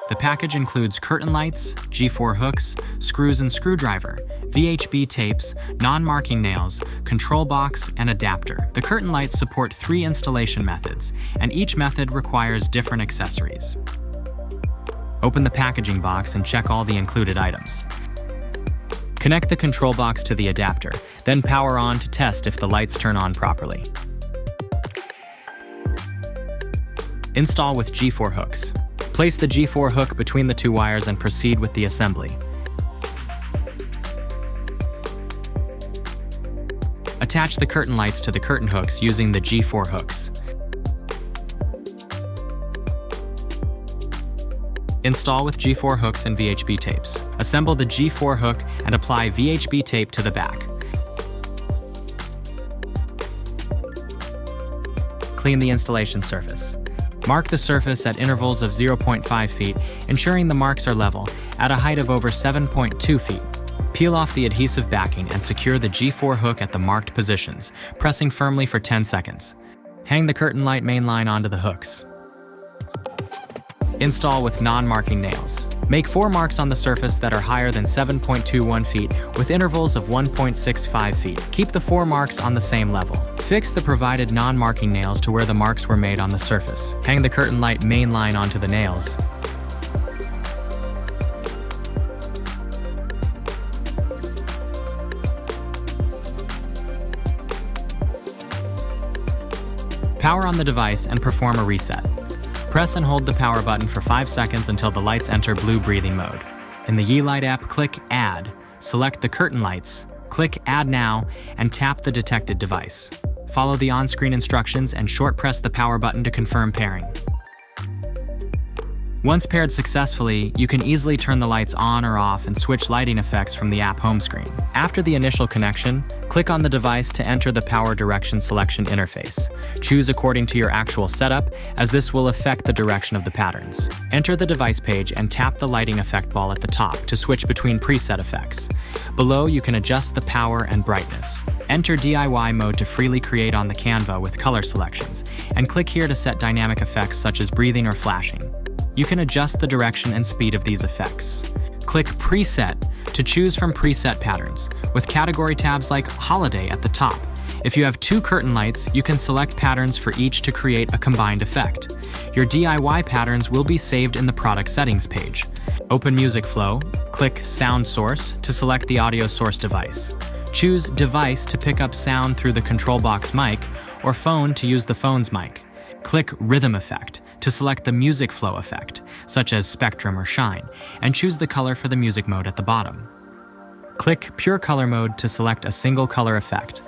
The package includes curtain lights, G4 hooks, screws and screwdriver, VHB tapes, non-marking nails, control box, and adapter. The curtain lights support 3 installation methods, and each method requires different accessories. Open the packaging box and check all the included items. Connect the control box to the adapter, then power on to test if the lights turn on properly. Install with G4 hooks. Place the G4 hook between the 2 wires and proceed with the assembly. Attach the curtain lights to the curtain hooks using the G4 hooks. Install with G4 hooks and VHB tapes. Assemble the G4 hook and apply VHB tape to the back. Clean the installation surface. Mark the surface at intervals of 0.5 feet, ensuring the marks are level, at a height of over 7.2 feet. Peel off the adhesive backing and secure the G4 hook at the marked positions, pressing firmly for 10 seconds. Hang the curtain light main line onto the hooks. Install with non-marking nails. Make 4 marks on the surface that are higher than 7.21 feet with intervals of 1.65 feet. Keep the 4 marks on the same level. Fix the provided non-marking nails to where the marks were made on the surface. Hang the curtain light main line onto the nails. Power on the device and perform a reset. Press and hold the power button for 5 seconds until the lights enter blue breathing mode. In the Yeelight app, click Add, select the curtain lights, click Add Now, and tap the detected device. Follow the on-screen instructions and short press the power button to confirm pairing. Once paired successfully, you can easily turn the lights on or off and switch lighting effects from the app home screen. After the initial connection, click on the device to enter the power direction selection interface. Choose according to your actual setup, as this will affect the direction of the patterns. Enter the device page and tap the lighting effect ball at the top to switch between preset effects. Below, you can adjust the power and brightness. Enter DIY mode to freely create on the Canva with color selections, and click here to set dynamic effects such as breathing or flashing. You can adjust the direction and speed of these effects. Click Preset to choose from preset patterns, with category tabs like Holiday at the top. If you have 2 curtain lights, you can select patterns for each to create a combined effect. Your DIY patterns will be saved in the product settings page. Open Music Flow, click Sound Source to select the audio source device. Choose Device to pick up sound through the control box mic, or Phone to use the phone's mic. Click Rhythm Effect to select the music flow effect, such as Spectrum or Shine, and choose the color for the music mode at the bottom. Click Pure Color Mode to select a single color effect.